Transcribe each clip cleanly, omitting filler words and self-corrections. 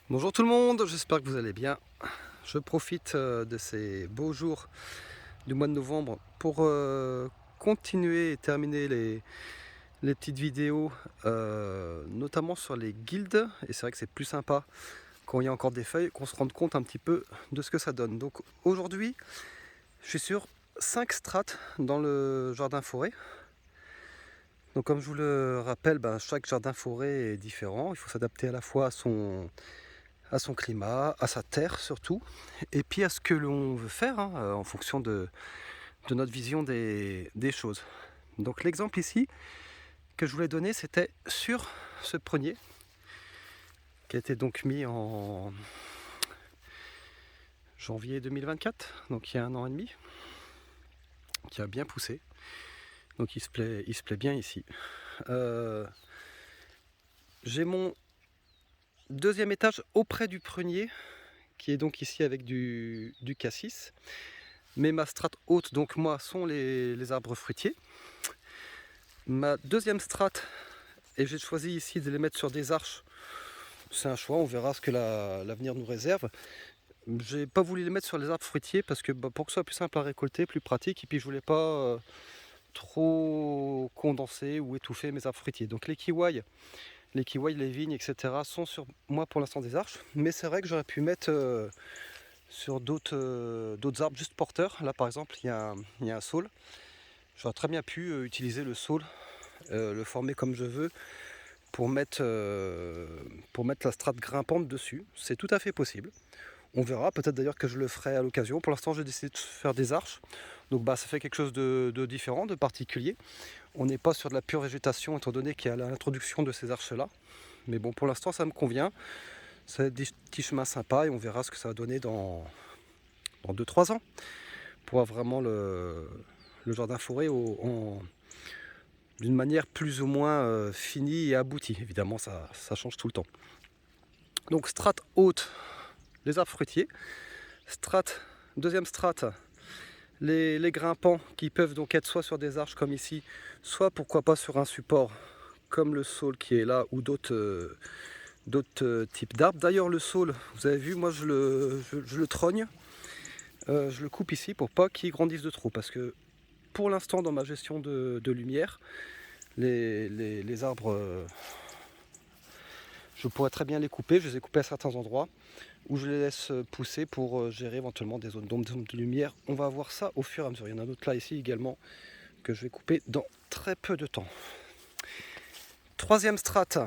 Bonjour tout le monde, j'espère que vous allez bien. Je profite de ces beaux jours du mois de novembre pour continuer et terminer les petites vidéos, notamment sur les guildes. Et c'est vrai que c'est plus sympa quand il y a encore des feuilles, qu'on se rende compte un petit peu de ce que ça donne. Donc aujourd'hui, je suis sur 5 strates dans le jardin forêt. Donc comme je vous le rappelle, chaque jardin forêt est différent. Il faut s'adapter à la fois à son climat, à sa terre surtout, et puis à ce que l'on veut faire en fonction de notre vision des choses. Donc l'exemple ici que je voulais donner, c'était sur ce prunier qui a été donc mis en janvier 2024, donc il y a 1 an et demi, qui a bien poussé. Donc il se plaît bien ici. J'ai mon deuxième étage auprès du prunier, qui est donc ici avec du cassis. Mais ma strate haute, donc moi, sont les arbres fruitiers. Ma deuxième strate, et j'ai choisi ici de les mettre sur des arches, c'est un choix, on verra ce que l'avenir nous réserve. J'ai pas voulu les mettre sur les arbres fruitiers parce que pour que ce soit plus simple à récolter, plus pratique, et puis je voulais pas trop condenser ou étouffer mes arbres fruitiers. Donc les kiwais, les vignes, etc. sont sur moi pour l'instant des arches, mais c'est vrai que j'aurais pu mettre sur d'autres arbres juste porteurs. Là par exemple, il y a un saule. J'aurais très bien pu utiliser le saule, le former comme je veux, pour mettre la strate grimpante dessus. C'est tout à fait possible. On verra, peut-être d'ailleurs que je le ferai à l'occasion. Pour l'instant, j'ai décidé de faire des arches. Donc ça fait quelque chose de différent, de particulier. On n'est pas sur de la pure végétation, étant donné qu'il y a l'introduction de ces arches-là. Mais bon, pour l'instant, ça me convient. Ça va être des petits chemins sympas et on verra ce que ça va donner dans 2-3 ans. Pour avoir vraiment le jardin forêt d'une manière plus ou moins finie et aboutie. Évidemment, ça change tout le temps. Donc strate haute, les arbres fruitiers. Deuxième strate, les grimpants qui peuvent donc être soit sur des arches comme ici, soit pourquoi pas sur un support comme le saule qui est là ou d'autres types d'arbres. D'ailleurs le saule, vous avez vu, moi je le trogne, je le coupe ici pour pas qu'il grandisse de trop parce que pour l'instant dans ma gestion de lumière, les arbres, je pourrais très bien les couper, je les ai coupés à certains endroits où je les laisse pousser pour gérer éventuellement des zones d'ombre, des zones de lumière. On va voir ça au fur et à mesure. Il y en a d'autres là ici également que je vais couper dans très peu de temps. Troisième strate.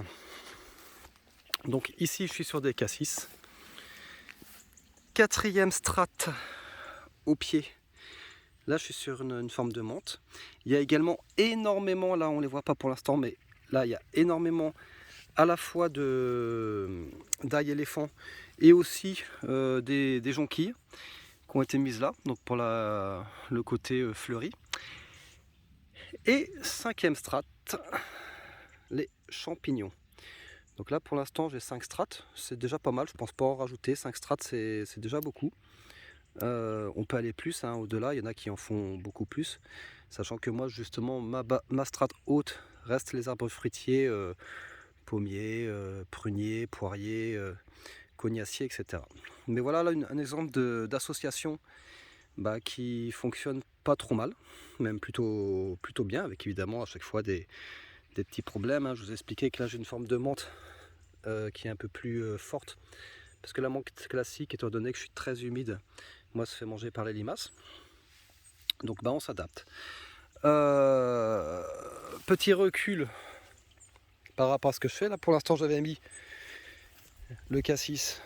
Donc ici je suis sur des cassis. Quatrième strate au pied. Là je suis sur une forme de menthe. Il y a également énormément, là on ne les voit pas pour l'instant, mais là il y a énormément à la fois d'ail éléphant et aussi des jonquilles qui ont été mises là, donc pour le côté fleuri. Et cinquième strate, les champignons. Donc là pour l'instant j'ai 5 strates, c'est déjà pas mal, je pense pas en rajouter, 5 strates c'est déjà beaucoup. On peut aller plus au-delà, il y en a qui en font beaucoup plus, sachant que moi justement ma strate haute reste les arbres fruitiers, pommiers, pruniers, poiriers, cognaciers, etc. Mais voilà là un exemple d'association qui fonctionne pas trop mal, même plutôt bien, avec évidemment à chaque fois des petits problèmes. Je vous ai expliqué que là j'ai une forme de menthe qui est un peu plus forte, parce que la menthe classique, étant donné que je suis très humide, moi se fait manger par les limaces. Donc on s'adapte. Petit recul par rapport à ce que je fais. Là pour l'instant j'avais mis le cassis,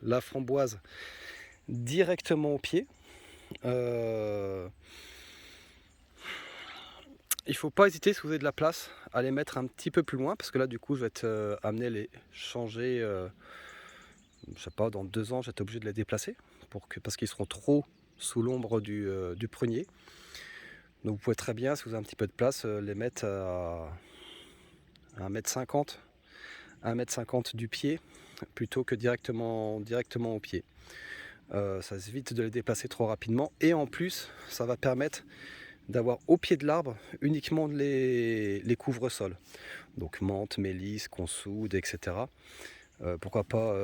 la framboise directement au pied. Il ne faut pas hésiter, si vous avez de la place, à les mettre un petit peu plus loin, parce que là du coup je vais être amené à les changer, je sais pas, dans 2 ans j'étais obligé de les déplacer, parce qu'ils seront trop sous l'ombre du prunier. Donc vous pouvez très bien, si vous avez un petit peu de place, les mettre à 1,50 m, 1,50 m du pied, plutôt que directement au pied. Ça évite de les déplacer trop rapidement, et en plus ça va permettre d'avoir au pied de l'arbre uniquement les couvre-sols. Donc menthe, mélisse, consoude, etc. Pourquoi pas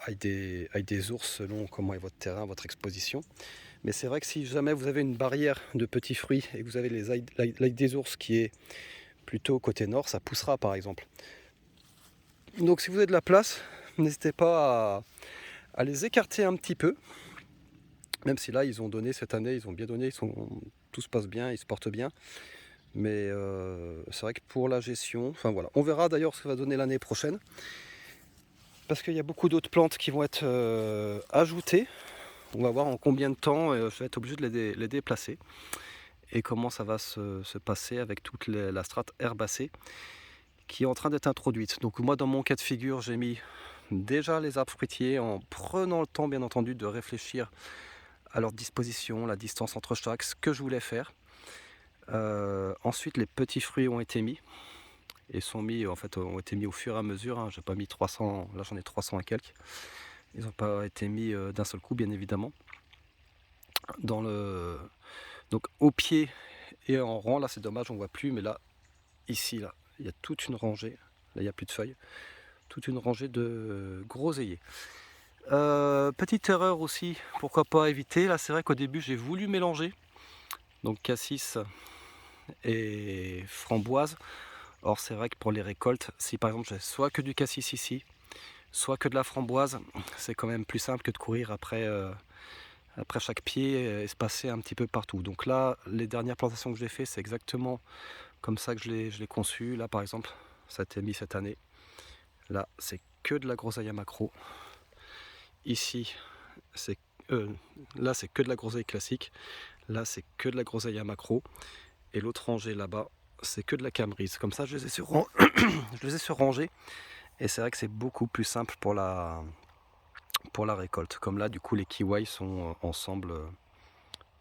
avec des ours selon comment est votre terrain, votre exposition. Mais c'est vrai que si jamais vous avez une barrière de petits fruits et que vous avez l'ail des ours qui est plutôt côté nord, ça poussera par exemple. Donc si vous avez de la place, n'hésitez pas à les écarter un petit peu. Même si là ils ont donné cette année, ils ont bien donné, tout se passe bien, ils se portent bien. Mais c'est vrai que pour la gestion, enfin voilà, on verra d'ailleurs ce que va donner l'année prochaine. Parce qu'il y a beaucoup d'autres plantes qui vont être ajoutées. On va voir en combien de temps je vais être obligé de les déplacer. Et comment ça va se passer avec toute la strate herbacée qui est en train d'être introduite. Donc moi dans mon cas de figure, j'ai mis déjà les arbres fruitiers en prenant le temps bien entendu de réfléchir à leur disposition, la distance entre chaque, ce que je voulais faire. Ensuite les petits fruits ont été mis et ont été mis au fur et à mesure, hein. J'ai pas mis 300, là j'en ai 300 et quelques. Ils n'ont pas été mis d'un seul coup bien évidemment. Donc au pied et en rang, là c'est dommage, on voit plus, mais là, ici, là, il y a toute une rangée, là il n'y a plus de feuilles, toute une rangée de groseilliers. Petite erreur aussi, pourquoi pas éviter, là c'est vrai qu'au début j'ai voulu mélanger, donc cassis et framboise. Or c'est vrai que pour les récoltes, si par exemple j'ai soit que du cassis ici, soit que de la framboise, c'est quand même plus simple que de courir après chaque pied, espacé un petit peu partout. Donc là, les dernières plantations que j'ai fait, c'est exactement comme ça que je l'ai conçu. Là par exemple, ça a été mis cette année. Là, c'est que de la groseille à macro. Ici, là c'est que de la groseille classique. Là, c'est que de la groseille à macro. Et l'autre rangée là-bas, c'est que de la camerise. Comme ça, je les ai sur rangée. Et c'est vrai que c'est beaucoup plus simple pour la récolte. Comme là, du coup, les kiwis sont ensemble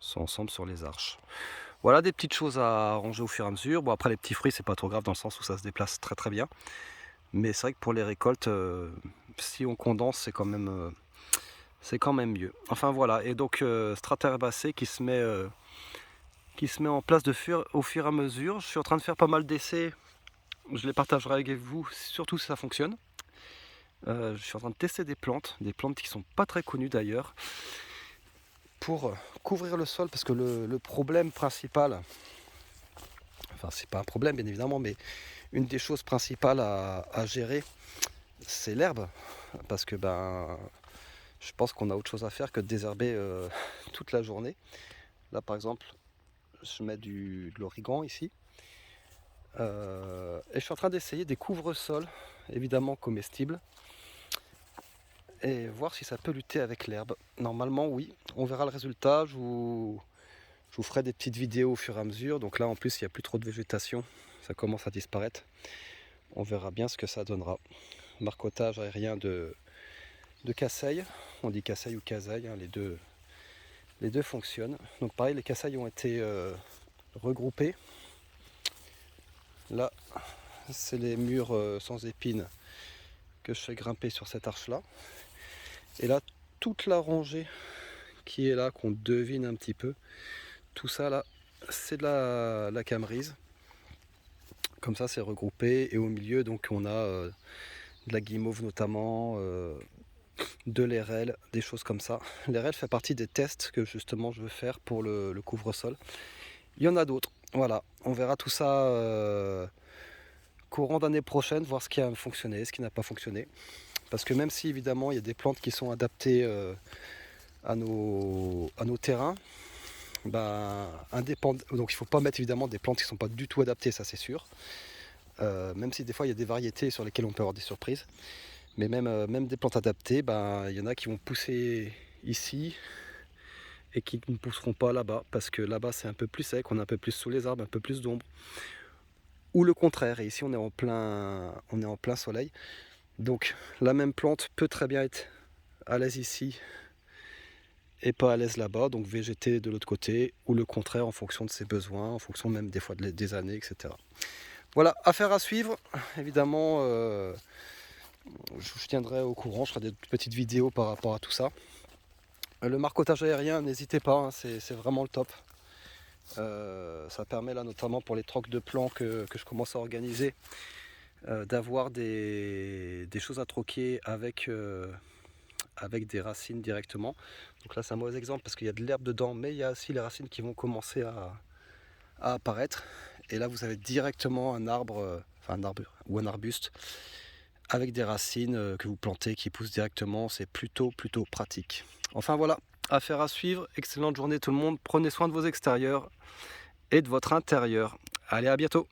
sur les arches. Voilà des petites choses à ranger au fur et à mesure. Bon, après les petits fruits, c'est pas trop grave dans le sens où ça se déplace très très bien. Mais c'est vrai que pour les récoltes, si on condense, c'est quand même mieux. Enfin voilà, et donc strate herbacée qui se met en place au fur et à mesure. Je suis en train de faire pas mal d'essais. Je les partagerai avec vous, surtout si ça fonctionne. Je suis en train de tester des plantes qui sont pas très connues d'ailleurs, pour couvrir le sol, parce que le problème principal, enfin c'est pas un problème bien évidemment, mais une des choses principales à gérer, c'est l'herbe, parce que je pense qu'on a autre chose à faire que de désherber toute la journée. Là par exemple, je mets de l'origan ici, et je suis en train d'essayer des couvre-sols, évidemment comestibles, et voir si ça peut lutter avec l'herbe. Normalement oui, on verra le résultat, je vous ferai des petites vidéos au fur et à mesure. Donc là en plus il n'y a plus trop de végétation, ça commence à disparaître. On verra bien ce que ça donnera. Marcotage aérien de casseille, on dit casseille ou casaille, hein, les deux fonctionnent. Donc pareil, les casseilles ont été regroupées. Là c'est les murs sans épines que je fais grimper sur cette arche là. Et là toute la rangée qui est là, qu'on devine un petit peu, tout ça là c'est de la camerise. Comme ça c'est regroupé, et au milieu donc on a de la guimauve notamment, de l'érel, des choses comme ça. L'érel fait partie des tests que justement je veux faire pour le couvre-sol. Il y en a d'autres, voilà, on verra tout ça courant d'année prochaine, voir ce qui a fonctionné, ce qui n'a pas fonctionné. Parce que même si évidemment il y a des plantes qui sont adaptées à nos terrains, donc il ne faut pas mettre évidemment des plantes qui ne sont pas du tout adaptées, ça c'est sûr. Même si des fois il y a des variétés sur lesquelles on peut avoir des surprises. Mais même des plantes adaptées, il y en a qui vont pousser ici et qui ne pousseront pas là-bas, parce que là-bas c'est un peu plus sec, on est un peu plus sous les arbres, un peu plus d'ombre. Ou le contraire, et ici on est en plein soleil. Donc la même plante peut très bien être à l'aise ici et pas à l'aise là-bas, donc végéter de l'autre côté, ou le contraire en fonction de ses besoins, en fonction même des fois des années, etc. Voilà, affaire à suivre, évidemment. Je tiendrai au courant, je ferai des petites vidéos par rapport à tout ça. Le marcotage aérien, n'hésitez pas, hein, c'est vraiment le top. Ça permet là notamment pour les trocs de plants que je commence à organiser, d'avoir des choses à troquer avec des racines directement. Donc là c'est un mauvais exemple parce qu'il y a de l'herbe dedans, mais il y a aussi les racines qui vont commencer à apparaître. Et là vous avez directement un arbre, enfin un arbre ou un arbuste avec des racines que vous plantez qui poussent directement. C'est plutôt pratique. Enfin voilà, affaire à suivre. Excellente journée tout le monde. Prenez soin de vos extérieurs et de votre intérieur. Allez, à bientôt.